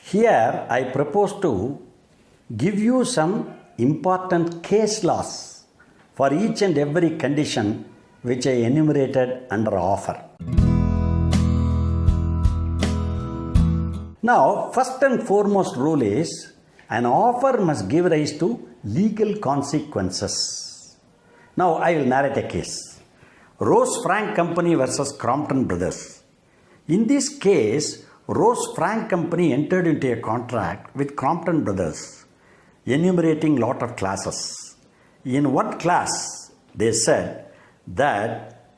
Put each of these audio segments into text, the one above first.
Here I propose to give you some important case laws for each and every condition which I enumerated under offer. Now, first and foremost rule is an offer must give rise to legal consequences. Now, I will narrate a case. Rose Frank Company versus Crompton Brothers. In this case, Rose Frank Company entered into a contract with Crompton Brothers, enumerating lot of classes. In one class, they said that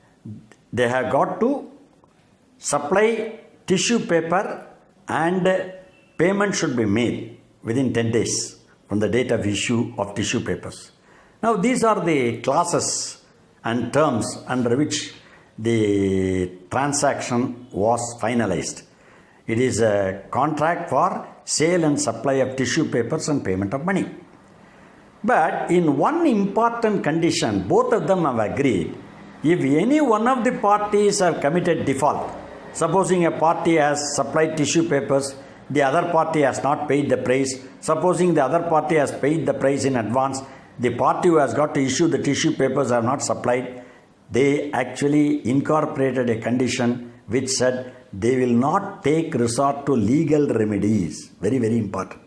they have got to supply tissue paper and payment should be made within 10 days from the date of issue of tissue papers. Now, these are the classes and terms under which the transaction was finalized. It is a contract for sale and supply of tissue papers and payment of money. But in one important condition, both of them have agreed, if any one of the parties have committed default, supposing a party has supplied tissue papers, the other party has not paid the price, supposing the other party has paid the price in advance, the party who has got to issue the tissue papers have not supplied, they actually incorporated a condition which said they will not take resort to legal remedies. Very, very important.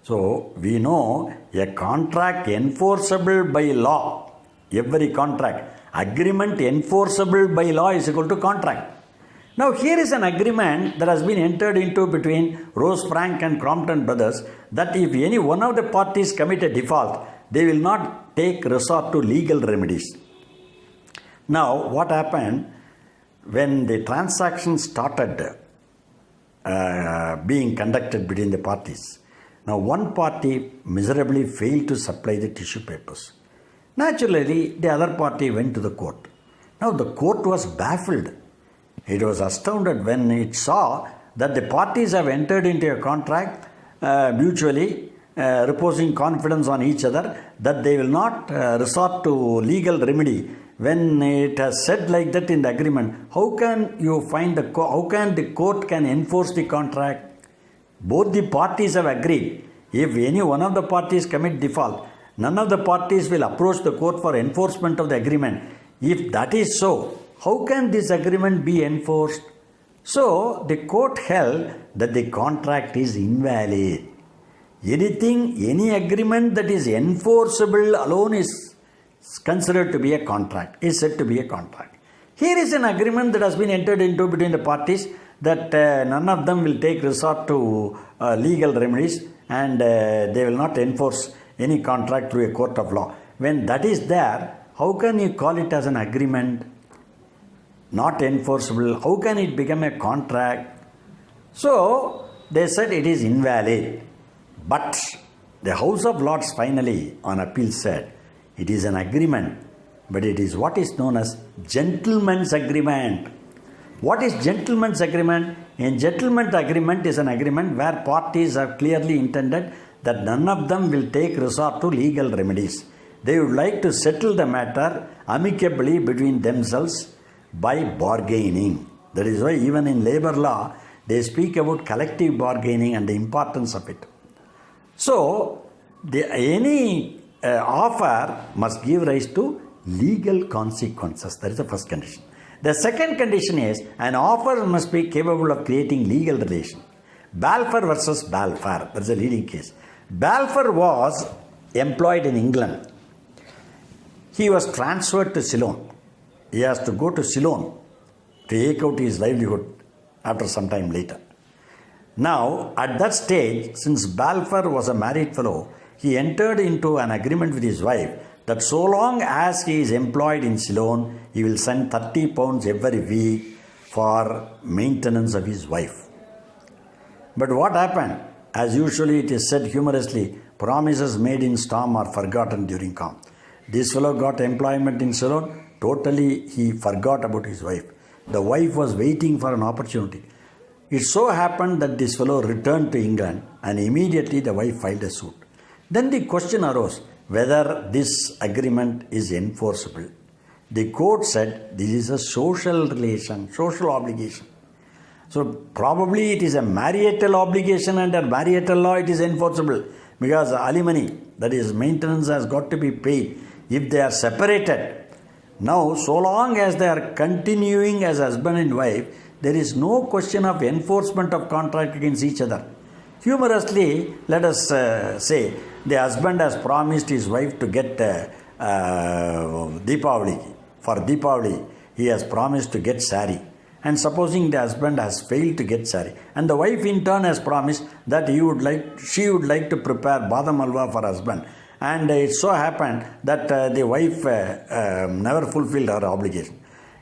So, we know a contract enforceable by law, every contract, agreement enforceable by law is equal to contract. Now, here is an agreement that has been entered into between Rose Frank and Crompton Brothers that if any one of the parties commit a default, they will not take resort to legal remedies. Now, what happened when the transaction started being conducted between the parties? Now, one party miserably failed to supply the tissue papers. Naturally, the other party went to the court. Now, the court was baffled. It was astounded when it saw that the parties have entered into a contract mutually reposing confidence on each other that they will not resort to legal remedy. When it has said like that in the agreement, how can you find how can the court can enforce the contract? Both the parties have agreed. If any one of the parties commit default, none of the parties will approach the court for enforcement of the agreement. If that is so, how can this agreement be enforced? So, the court held that the contract is invalid. Any agreement that is enforceable alone is considered to be a contract, is said to be a contract. Here is an agreement that has been entered into between the parties that none of them will take resort to legal remedies and they will not enforce any contract through a court of law. When that is there, how can you call it as an agreement? Not enforceable. How can it become a contract? So, they said it is invalid. But the House of Lords finally on appeal said it is an agreement, but it is what is known as gentleman's agreement. What is gentleman's agreement? A gentleman's agreement is an agreement where parties have clearly intended that none of them will take resort to legal remedies. They would like to settle the matter amicably between themselves by bargaining. That is why even in labor law, they speak about collective bargaining and the importance of it. So, any offer must give rise to legal consequences. That is the first condition. The second condition is an offer must be capable of creating legal relation. Balfour versus Balfour. That is a leading case. Balfour was employed in England. He was transferred to Ceylon. He has to go to Ceylon to eke out his livelihood after some time later. Now, at that stage, since Balfour was a married fellow, he entered into an agreement with his wife that so long as he is employed in Ceylon, he will send 30 pounds every week for maintenance of his wife. But what happened? As usually it is said humorously, promises made in storm are forgotten during calm. This fellow got employment in Ceylon. Totally he forgot about his wife. The wife was waiting for an opportunity. It so happened that this fellow returned to England and immediately the wife filed a suit. Then the question arose whether this agreement is enforceable. The court said this is a social relation, social obligation. So probably it is a marital obligation, under marital law it is enforceable, because alimony, that is maintenance, has got to be paid if they are separated. Now, so long as they are continuing as husband and wife, there is no question of enforcement of contract against each other. Humorously, let us say the husband has promised his wife to get Deepavali. For Deepavali, he has promised to get sari. And supposing the husband has failed to get sari, and the wife in turn has promised that she would like to prepare badam halwa for husband, and it so happened that the wife never fulfilled her obligation.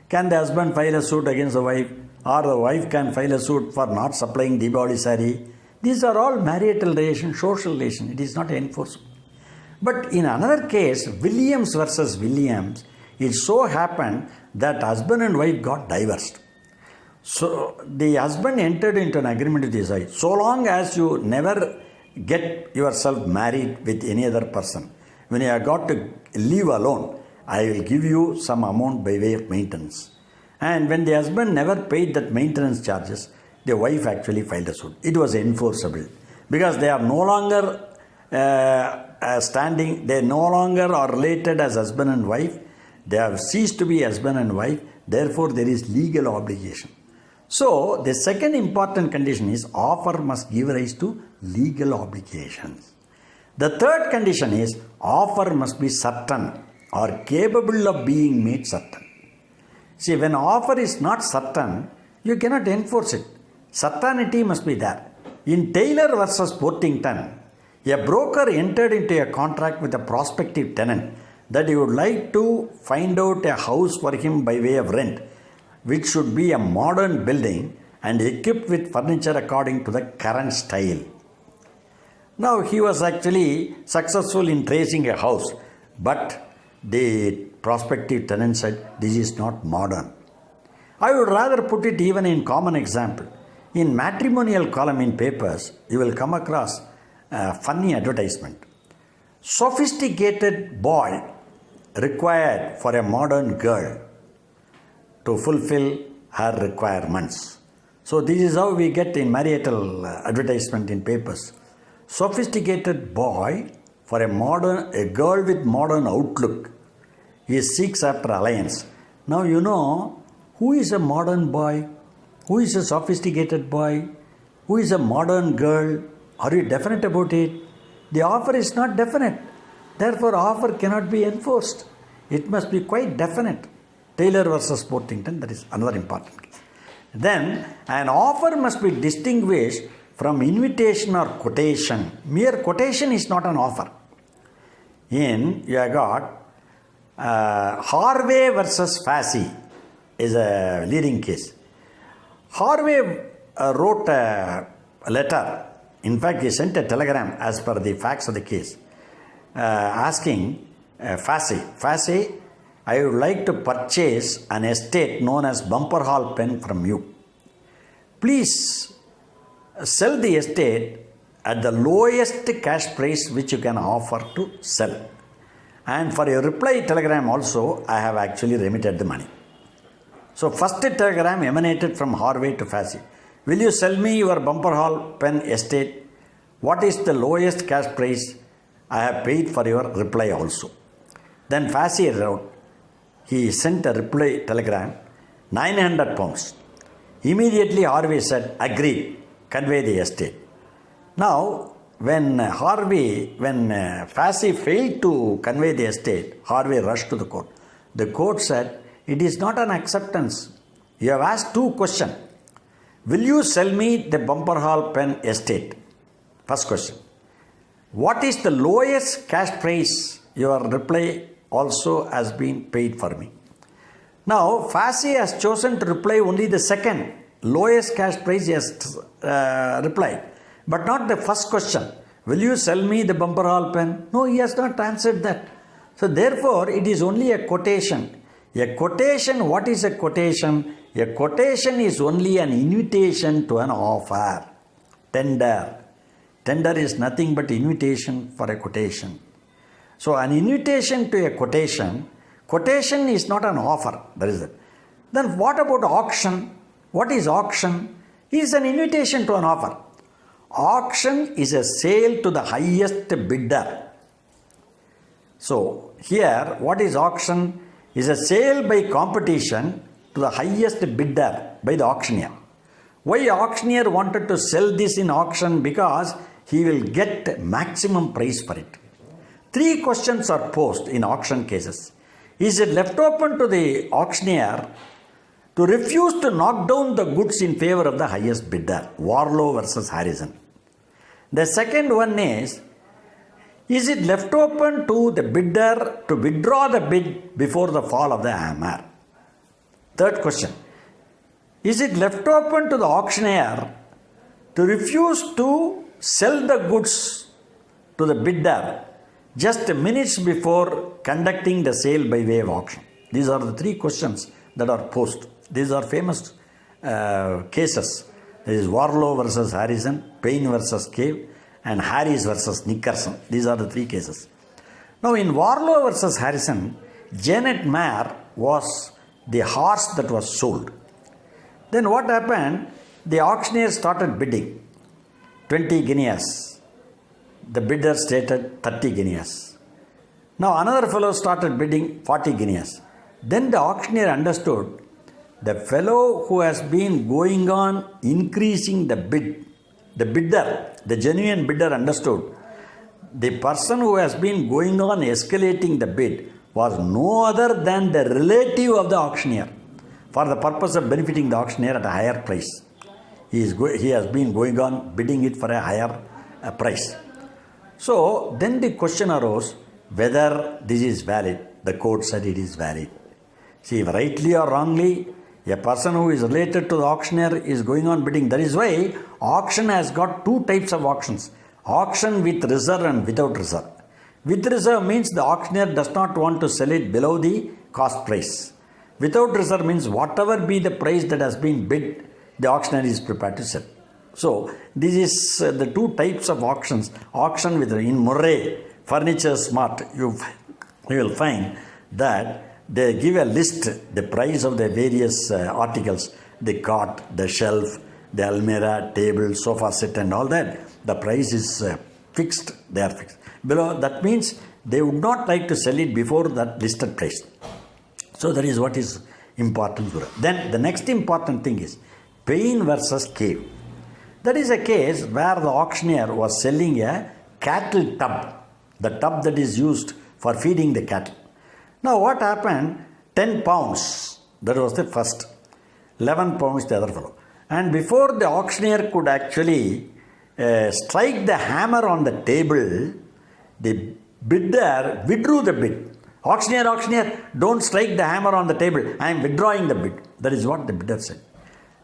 Can the husband file a suit against the wife, or the wife can file a suit for not supplying Deepavali sari? These are all marital relation, social relation. It is not enforceable. But in another case, Williams versus Williams, it so happened that husband and wife got divorced. So the husband entered into an agreement with his wife. So long as you never get yourself married with any other person, when you have got to live alone, I will give you some amount by way of maintenance. And when the husband never paid that maintenance charges, the wife actually filed a suit. It was enforceable, because they are no longer standing, they no longer are related as husband and wife. They have ceased to be husband and wife. Therefore, there is legal obligation. So, the second important condition is offer must give rise to legal obligations. The third condition is offer must be certain or capable of being made certain. See, when offer is not certain, you cannot enforce it. Certainty must be there. In Taylor versus Portington, a broker entered into a contract with a prospective tenant that he would like to find out a house for him by way of rent, which should be a modern building and equipped with furniture according to the current style. Now, he was actually successful in tracing a house, but the prospective tenant said, this is not modern. I would rather put it even in common example. In matrimonial column in papers, you will come across a funny advertisement. Sophisticated boy required for a modern girl to fulfill her requirements. So this is how we get in marital advertisement in papers. Sophisticated boy for a girl with modern outlook. He seeks after alliance. Now you know who is a modern boy, who is a sophisticated boy, who is a modern girl. Are you definite about it? The offer is not definite. Therefore, offer cannot be enforced. It must be quite definite. Taylor versus Portington, that is another important case. Then, an offer must be distinguished from invitation or quotation. Mere quotation is not an offer. You have got Harvey versus Fassi is a leading case. Harvey wrote a letter. In fact, he sent a telegram as per the facts of the case, asking Fassi, I would like to purchase an estate known as Bumper Hall Pen from you. Please sell the estate at the lowest cash price which you can offer to sell. And for your reply telegram also, I have actually remitted the money. So first telegram emanated from Harvey to Fassi. Will you sell me your Bumper Hall Pen estate? What is the lowest cash price? I have paid for your reply also. Then Fassi wrote, he sent a reply telegram, 900 pounds. Immediately Harvey said, agreed, convey the estate. Now, when Fassi failed to convey the estate, Harvey rushed to the court. The court said, it is not an acceptance. You have asked two questions. Will you sell me the Bumper Hall Pen estate? First question. What is the lowest cash price? Your reply also has been paid for me. Now, Fassi has chosen to reply only the second. Lowest cash price he has replied. But not the first question. Will you sell me the Bumper Hall Pen? No, he has not answered that. So, therefore, it is only a quotation. A quotation, what is a quotation? A quotation is only an invitation to an offer. Tender. Tender is nothing but invitation for a quotation. So, an invitation to a quotation is not an offer. That is it. Then what about auction? What is auction? is an invitation to an offer. Auction is a sale to the highest bidder. So here, what is auction? Is a sale by competition to the highest bidder by the auctioneer. Why auctioneer wanted to sell this in auction? Because he will get maximum price for it. 3 questions are posed in auction cases. Is it left open to the auctioneer to refuse to knock down the goods in favor of the highest bidder? Warlow versus Harrison. The second one is it left open to the bidder to withdraw the bid before the fall of the hammer? Third question. Is it left open to the auctioneer to refuse to sell the goods to the bidder just minutes before conducting the sale by way of auction? These are the 3 questions that are posed. These are famous cases. There is Warlow versus Harrison, Payne versus Cave, and Harris versus Nickerson. These are the 3 cases. Now in Warlow versus Harrison, Janet Mare was the horse that was sold. Then what happened? The auctioneer started bidding 20 guineas. The bidder stated 30 guineas. Now another fellow started bidding 40 guineas. Then the auctioneer understood the fellow who has been going on increasing the bid, the bidder, the genuine bidder understood the person who has been going on escalating the bid was no other than the relative of the auctioneer for the purpose of benefiting the auctioneer at a higher price. He has been going on bidding it for a higher price. So then the question arose whether this is valid. The court said it is valid. See, rightly or wrongly, a person who is related to the auctioneer is going on bidding. That is why auction has got 2 types of auctions. Auction with reserve and without reserve. With reserve means the auctioneer does not want to sell it below the cost price. Without reserve means whatever be the price that has been bid, the auctioneer is prepared to sell. So this is the 2 types of auctions. Auction with, in Murray, Furniture Smart, you will find that they give a list, the price of the various articles, the cot, the shelf, the almirah, table, sofa set and all that. The price is fixed, they are fixed. Below, that means they would not like to sell it before that listed price. So that is what is important. Then the next important thing is Payne versus Cave. That is a case where the auctioneer was selling a cattle tub, the tub that is used for feeding the cattle. Now what happened? 10 pounds, that was the first. 11 pounds the other fellow. And before the auctioneer could actually strike the hammer on the table, the bidder withdrew the bid. Auctioneer, don't strike the hammer on the table. I am withdrawing the bid. That is what the bidder said.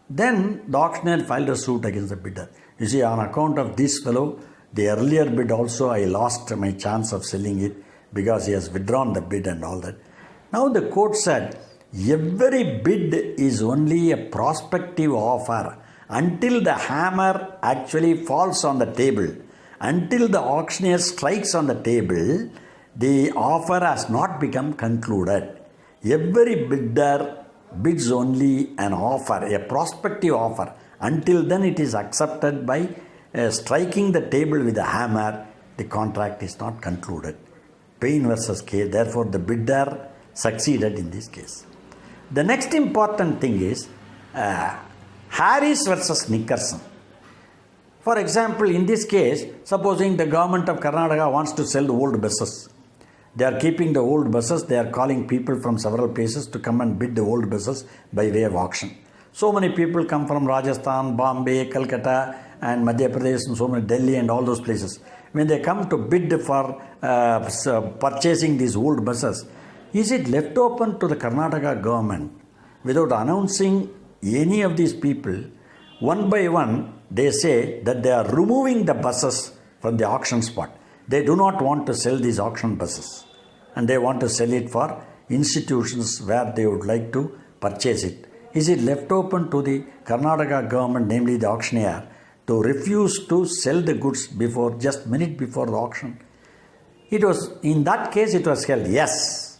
Then the auctioneer filed a suit against the bidder. You see, on account of this fellow, the earlier bid also I lost my chance of selling it because he has withdrawn the bid and all that. Now the court said, every bid is only a prospective offer until the hammer actually falls on the table. Until the auctioneer strikes on the table, the offer has not become concluded. Every bidder bids only an offer, a prospective offer. Until then it is accepted by striking the table with a hammer, the contract is not concluded. Payne versus K, therefore the bidder succeeded in this case. The next important thing is Harris versus Nickerson. For example, in this case, supposing the government of Karnataka wants to sell the old buses. They are keeping the old buses, they are calling people from several places to come and bid the old buses by way of auction. So many people come from Rajasthan, Bombay, Calcutta and Madhya Pradesh and so many Delhi and all those places. When they come to bid for purchasing these old buses, is it left open to the Karnataka government without announcing any of these people? One by one, they say that they are removing the buses from the auction spot. They do not want to sell these auction buses and they want to sell it for institutions where they would like to purchase it. Is it left open to the Karnataka government, namely the auctioneer, to refuse to sell the goods before, just minute before the auction? It was, in that case it was held, yes,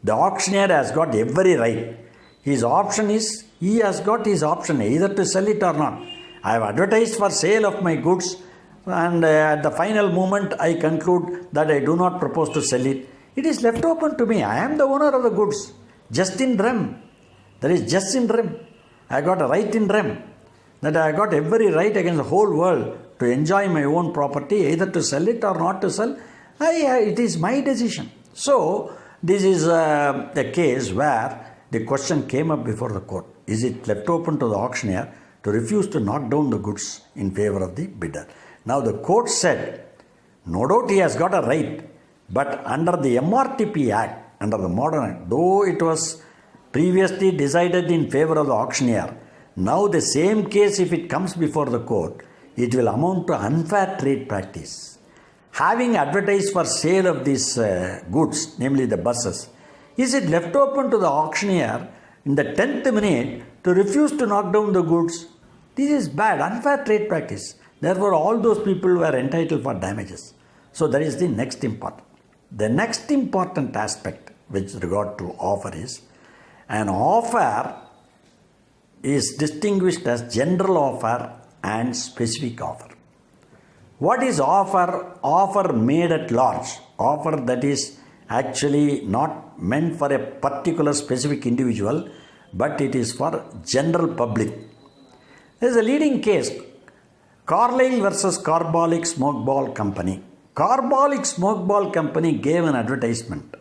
the auctioneer has got every right. His option is, he has got his option either to sell it or not. I have advertised for sale of my goods, and at the final moment I conclude that I do not propose to sell it. It is left open to me. I am the owner of the goods. Just in rem. That is just in rem. I got a right in rem. That I got every right against the whole world to enjoy my own property, either to sell it or not to sell. It is my decision. So, this is a case where the question came up before the court. Is it left open to the auctioneer to refuse to knock down the goods in favor of the bidder? Now the court said, no doubt he has got a right, but under the MRTP Act, under the Modern Act, though it was previously decided in favor of the auctioneer, now the same case, if it comes before the court, it will amount to unfair trade practice. Having advertised for sale of these goods, namely the buses, is it left open to the auctioneer in the 10th minute to refuse to knock down the goods? This is bad, unfair trade practice. Therefore, all those people were entitled for damages. So that is the next important. The next important aspect with regard to offer is, an offer is distinguished as general offer and specific offer. What is offer? Offer made at large. Offer that is actually not meant for a particular specific individual, but it is for general public. There is a leading case, Carlyle versus Carbolic Smoke Ball Company. Carbolic Smoke Ball Company gave an advertisement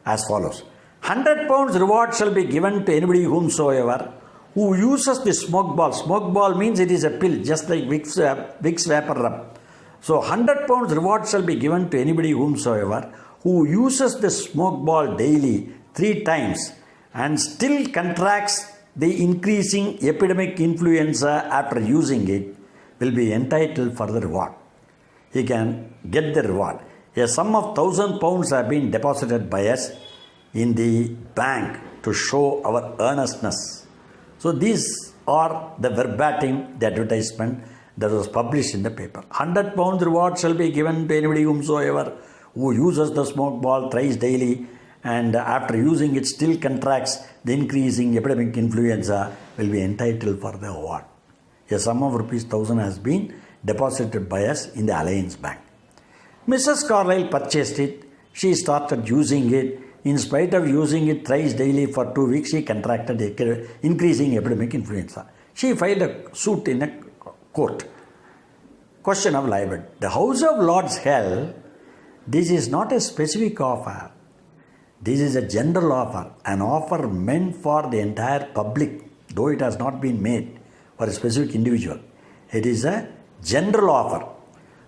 as follows. £100 reward shall be given to anybody whomsoever who uses the smoke ball. Smoke ball means it is a pill, just like Vicks Vapor Rub. So £100 reward shall be given to anybody whomsoever who uses the smoke ball daily 3 times and still contracts the increasing epidemic influenza after using it will be entitled for the reward. He can get the reward. A sum of £1,000 have been deposited by us in the bank to show our earnestness. So these are the verbatim, the advertisement that was published in the paper. £100 reward shall be given to anybody whomsoever who uses the smoke ball thrice daily and after using it still contracts the increasing epidemic influenza will be entitled for the award. A sum of ₹1,000 has been deposited by us in the Alliance Bank. Mrs. Carlyle purchased it. She started using it. In spite of using it thrice daily for 2 weeks, she contracted increasing epidemic influenza. She filed a suit in a court. Question of libel. The House of Lords held, this is not a specific offer. This is a general offer, an offer meant for the entire public, though it has not been made for a specific individual. It is a general offer.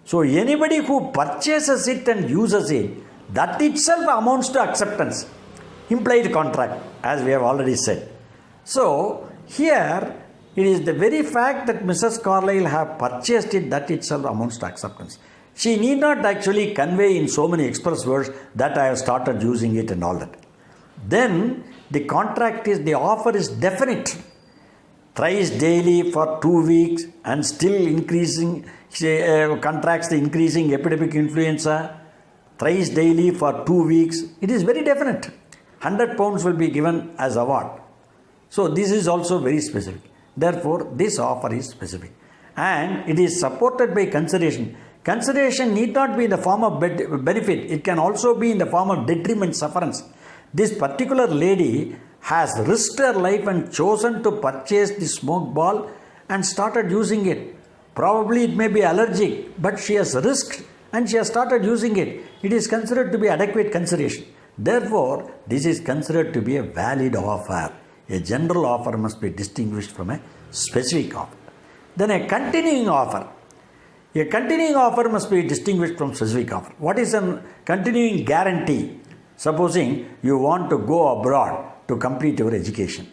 So anybody who purchases it and uses it, that itself amounts to acceptance, implied contract, as we have already said. So here it is the very fact that Mrs. Carlyle have purchased it, that itself amounts to acceptance. She need not actually convey in so many express words that I have started using it and all that. Then the contract is, the offer is definite. Thrice daily for 2 weeks and still increasing, contracts the increasing epidemic influenza. Thrice daily for 2 weeks. It is very definite. £100 will be given as award. So this is also very specific. Therefore, this offer is specific. And it is supported by consideration. Consideration need not be in the form of benefit. It can also be in the form of detriment, sufferance. This particular lady has risked her life and chosen to purchase the smoke ball and started using it. Probably it may be allergic, but she has risked and she has started using it. It is considered to be adequate consideration. Therefore, this is considered to be a valid offer. A general offer must be distinguished from a specific offer. Then a continuing offer. A continuing offer must be distinguished from specific offer. What is a continuing guarantee? Supposing you want to go abroad to complete your education.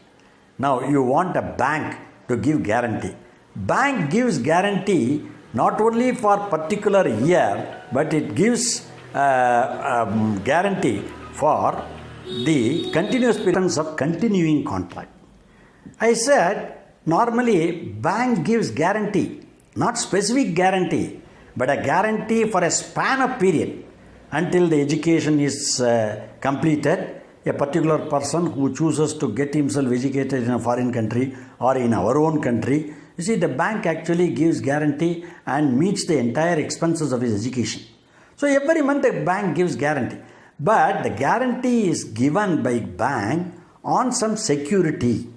Now you want a bank to give guarantee. Bank gives guarantee not only for particular year, but it gives guarantee for the continuous periods of continuing contract. I said normally bank gives guarantee, not specific guarantee, but a guarantee for a span of period until the education is completed. A particular person who chooses to get himself educated in a foreign country or in our own country You see, the bank actually gives guarantee and meets the entire expenses of his education. So every month the bank gives guarantee. But the guarantee is given by bank on some security.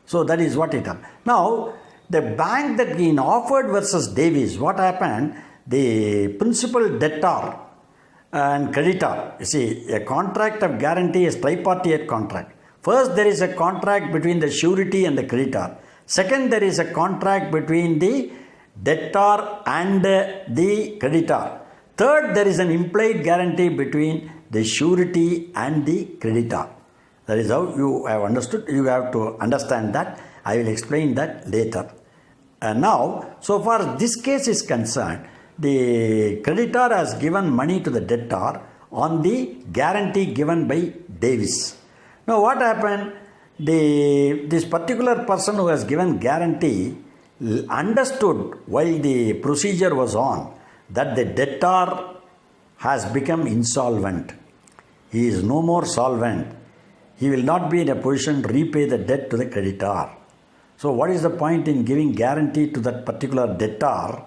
So that is what it happened. Now, the bank that in Offered versus Davis, what happened? The principal debtor and creditor. You see, a contract of guarantee is tripartite contract. First, there is a contract between the surety and the creditor. Second, there is a contract between the debtor and the creditor. Third, there is an implied guarantee between the surety and the creditor. That is how you have understood. You have to understand that. I will explain that later. Now, so far as this case is concerned, the creditor has given money to the debtor on the guarantee given by Davis. Now, what happened? This particular person who has given guarantee understood while the procedure was on that the debtor has become insolvent. He is no more solvent. He will not be in a position to repay the debt to the creditor. So what is the point in giving guarantee to that particular debtor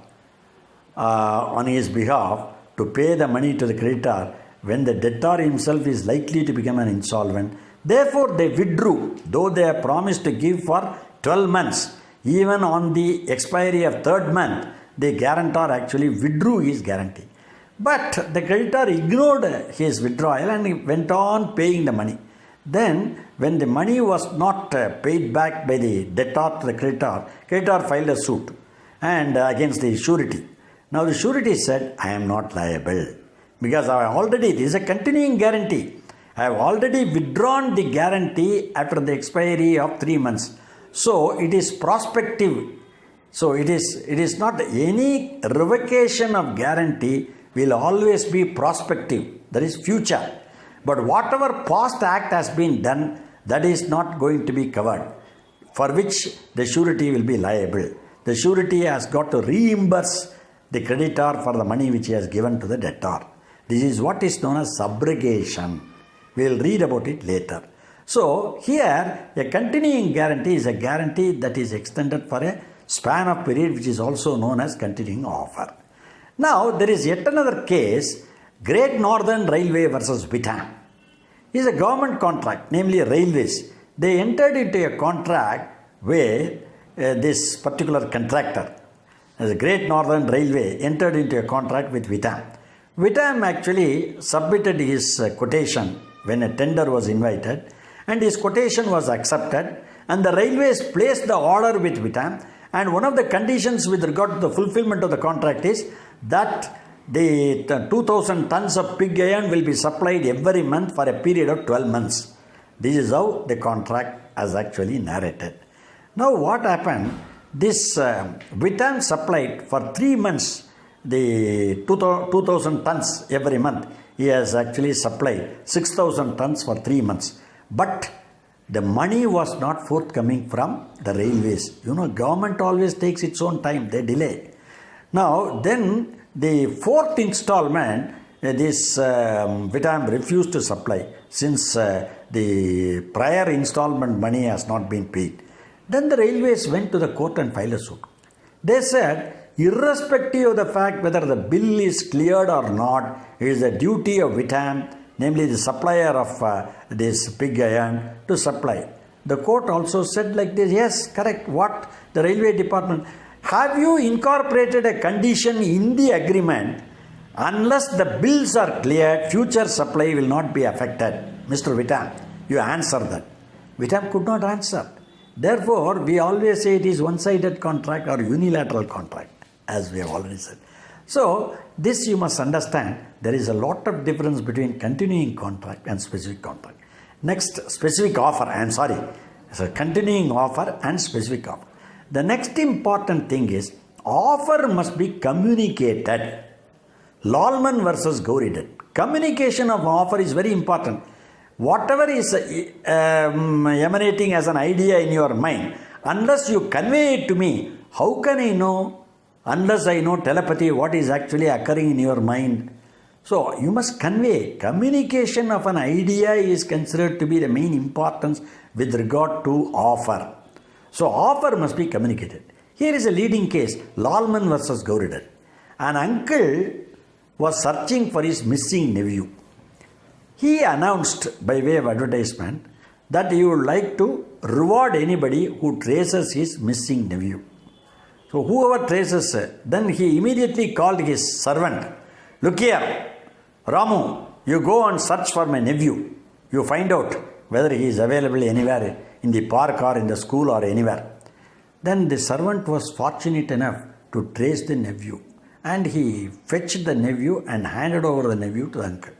on his behalf to pay the money to the creditor when the debtor himself is likely to become an insolvent? Therefore, they withdrew, though they have promised to give for 12 months. Even on the expiry of third month, the guarantor actually withdrew his guarantee. But the creditor ignored his withdrawal and went on paying the money. Then, when the money was not paid back by the debtor to the creditor filed a suit and against the surety. Now the surety said, I am not liable because this is a continuing guarantee. I have already withdrawn the guarantee after the expiry of 3 months. So it is prospective. So it is not any revocation of guarantee will always be prospective. That is future. But whatever past act has been done, that is not going to be covered, for which the surety will be liable. The surety has got to reimburse the creditor for the money which he has given to the debtor. This is what is known as subrogation. We will read about it later. So here a continuing guarantee is a guarantee that is extended for a span of period which is also known as continuing offer. Now there is yet another case, Great Northern Railway versus Vitam. It is a government contract, namely railways. They entered into a contract where this particular contractor, the Great Northern Railway, entered into a contract with Vitam. Vitam actually submitted his quotation when a tender was invited, and his quotation was accepted, and the railways placed the order with Vitam, and one of the conditions with regard to the fulfillment of the contract is that the 2000 tons of pig iron will be supplied every month for a period of 12 months. This is how the contract has actually narrated. Now what happened? This Vitam supplied for 3 months the 2000 tons every month. He has actually supplied 6000 tons for 3 months. But the money was not forthcoming from the railways. Government always takes its own time. They delay. Now then the fourth installment, this Vitam refused to supply since the prior installment money has not been paid. Then the railways went to the court and filed a suit. They said, irrespective of the fact whether the bill is cleared or not, it is the duty of Vitam, namely the supplier of this pig iron, to supply. The court also said like this, yes, correct. What? The railway department. Have you incorporated a condition in the agreement? Unless the bills are cleared, future supply will not be affected. Mr. Vitam, you answer that. Vitam could not answer. Therefore, we always say it is one-sided contract or unilateral contract, as we have already said. So, this you must understand, there is a lot of difference between continuing contract and specific contract. Next, specific offer, So, continuing offer and specific offer. The next important thing is, offer must be communicated. Lallman versus Gowrie. Communication of offer is very important. Whatever is emanating as an idea in your mind, unless you convey it to me, how can I know? Unless I know telepathy, what is actually occurring in your mind. So, you must convey. Communication of an idea is considered to be the main importance with regard to offer. So, offer must be communicated. Here is a leading case, Lalman versus Gauridan. An uncle was searching for his missing nephew. He announced by way of advertisement that he would like to reward anybody who traces his missing nephew. So whoever traces, then he immediately called his servant. Look here, Ramu, you go and search for my nephew. You find out whether he is available anywhere in the park or in the school or anywhere. Then the servant was fortunate enough to trace the nephew. And he fetched the nephew and handed over the nephew to the uncle.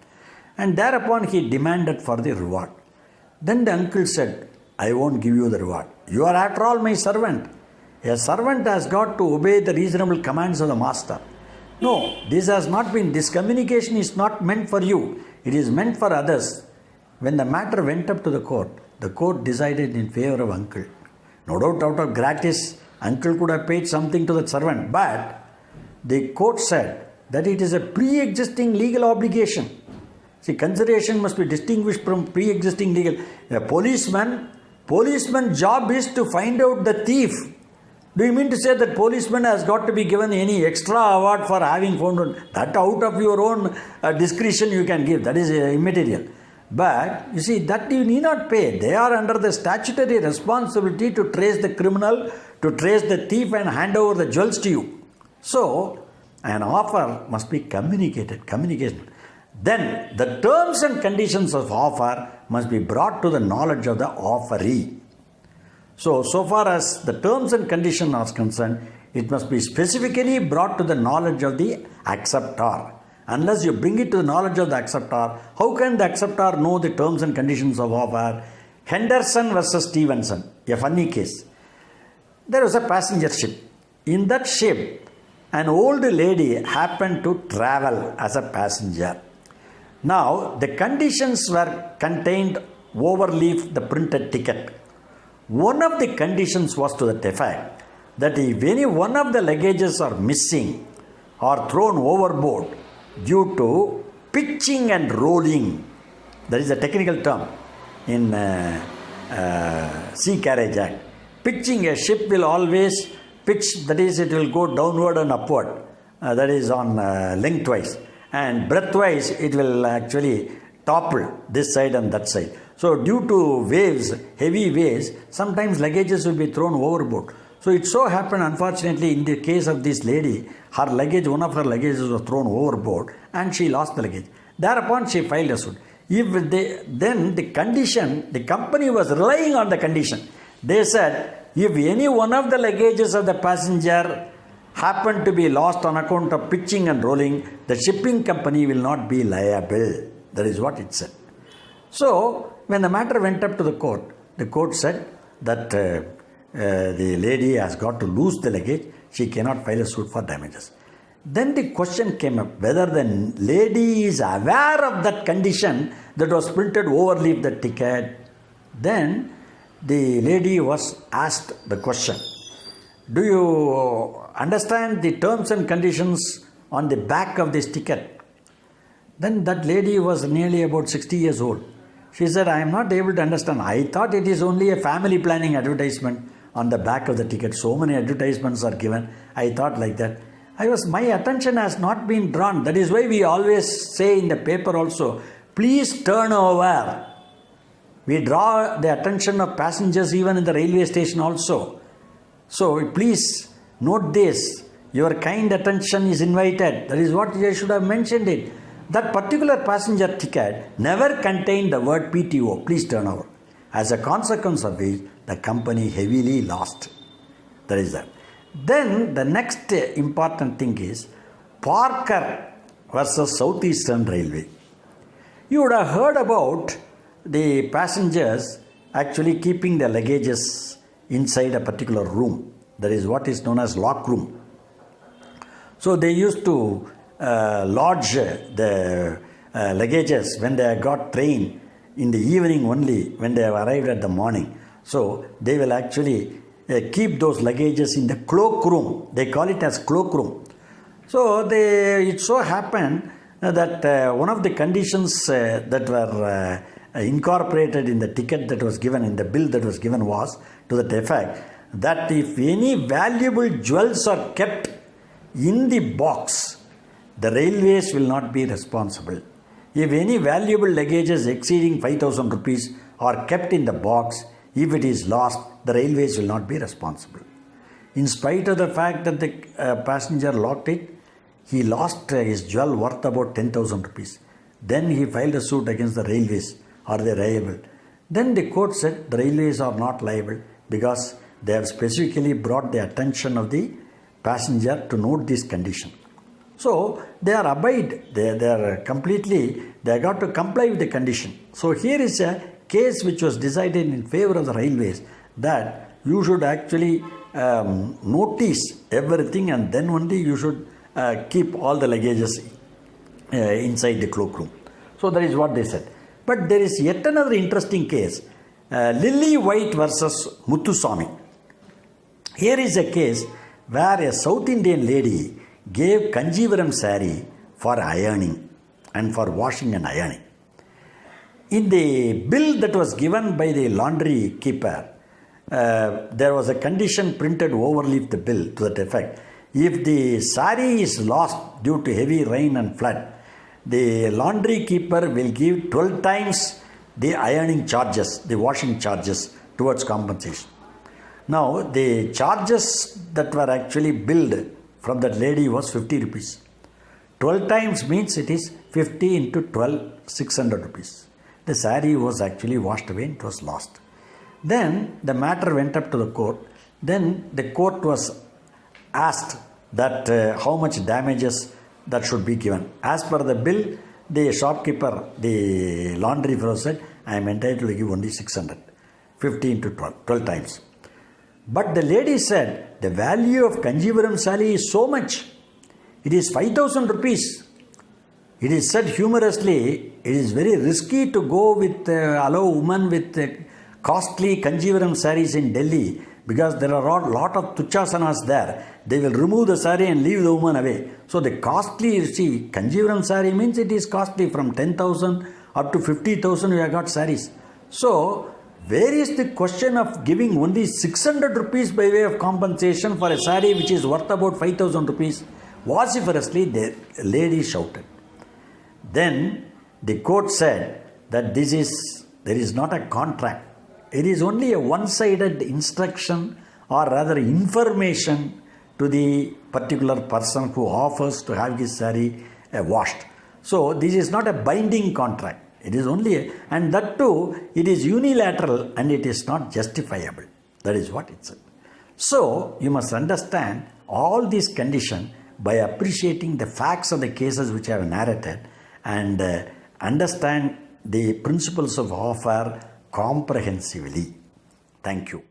And thereupon he demanded for the reward. Then the uncle said, I won't give you the reward. You are after all my servant. A servant has got to obey the reasonable commands of the master. No, this communication is not meant for you. It is meant for others. When the matter went up to the court decided in favor of uncle. No doubt out of gratis, uncle could have paid something to the servant. But the court said that it is a pre-existing legal obligation. See, consideration must be distinguished from pre-existing legal. A policeman's job is to find out the thief. Do you mean to say that policeman has got to be given any extra award for having found one? That out of your own discretion you can give. That is immaterial. But you see, that you need not pay. They are under the statutory responsibility to trace the criminal, to trace the thief and hand over the jewels to you. So, an offer must be communicated. Communication. Then, the terms and conditions of offer must be brought to the knowledge of the offeree. So far as the terms and conditions are concerned, it must be specifically brought to the knowledge of the acceptor. Unless you bring it to the knowledge of the acceptor, how can the acceptor know the terms and conditions of offer? Henderson versus Stevenson, a funny case. There was a passenger ship. In that ship, an old lady happened to travel as a passenger. Now, the conditions were contained overleaf the printed ticket. One of the conditions was to the effect that if any one of the luggages are missing or thrown overboard due to pitching and rolling, that is a technical term in Sea Carriage Act. Pitching, a ship will always pitch, that is, it will go downward and upward, that is on lengthwise, and breadthwise it will actually topple this side and that side. So due to waves, heavy waves, sometimes luggages will be thrown overboard. So it so happened, unfortunately, in the case of this lady, her luggage, one of her luggages was thrown overboard and she lost the luggage. Thereupon she filed a suit. Then the condition, the company was relying on the condition. They said, if any one of the luggages of the passenger happened to be lost on account of pitching and rolling, the shipping company will not be liable. That is what it said. So, when the matter went up to the court said that the lady has got to lose the luggage, she cannot file a suit for damages. Then the question came up whether the lady is aware of that condition that was printed overleaf the ticket. Then the lady was asked the question, do you understand the terms and conditions on the back of this ticket? Then that lady was nearly about 60 years old. She said, I am not able to understand. I thought it is only a family planning advertisement on the back of the ticket. So many advertisements are given. I thought like that. My attention has not been drawn. That is why we always say in the paper also, please turn over. We draw the attention of passengers even in the railway station also. So please note this. Your kind attention is invited. That is what I should have mentioned it. That particular passenger ticket never contained the word PTO, please turn over. As a consequence of which, the company heavily lost. That is that. Then the next important thing is Parker versus Southeastern Railway. You would have heard about the passengers actually keeping their luggages inside a particular room. That is what is known as lock room. So they used to lodge the luggages when they got train in the evening only, when they have arrived at the morning. So they will actually keep those luggages in the cloak room. They call it as cloak room. So it so happened that one of the conditions that were incorporated in the ticket that was given, in the bill that was given, was to that effect that if any valuable jewels are kept in the box, the railways will not be responsible. If any valuable luggages exceeding 5,000 rupees are kept in the box, if it is lost, the railways will not be responsible. In spite of the fact that the passenger locked it, he lost his jewel worth about 10,000 rupees. Then he filed a suit against the railways. Are they liable? Then the court said the railways are not liable because they have specifically brought the attention of the passenger to note this condition. So they are they got to comply with the condition. So here is a case which was decided in favor of the railways that you should actually notice everything and then only you should keep all the luggages inside the cloakroom. So that is what they said. But there is yet another interesting case, Lily White versus Muthuswamy. Here is a case where a South Indian lady gave Kanjivaram saree for ironing and for washing and ironing. In the bill that was given by the laundry keeper, there was a condition printed overleaf the bill to that effect. If the saree is lost due to heavy rain and flood, the laundry keeper will give 12 times the ironing charges, the washing charges towards compensation. Now, the charges that were actually billed from that lady was 50 rupees. 12 times means it is 50 into 12, 600 rupees. The saree was actually washed away and it was lost. Then the matter went up to the court. Then the court was asked that how much damages that should be given. As per the bill, the shopkeeper, the laundry fellow said, I am entitled to give only 600. 50 into 12 times. But the lady said, the value of Kanjivaram saree is so much. It is 5,000 rupees. It is said humorously, it is very risky to go with, allow women with costly Kanjivaram sarees in Delhi because there are a lot of tuchasanas there. They will remove the saree and leave the woman away. So the costly, you see, Kanjivaram saree means it is costly from 10,000 up to 50,000 we have got sarees. So where is the question of giving only 600 rupees by way of compensation for a saree which is worth about 5,000 rupees? Vociferously the lady shouted. Then the court said that there is not a contract. It is only a one-sided instruction or rather information to the particular person who offers to have his saree washed. So this is not a binding contract. It is only and that too, it is unilateral and it is not justifiable. That is what it said. So you must understand all these conditions by appreciating the facts of the cases which I have narrated and understand the principles of offer comprehensively. Thank you.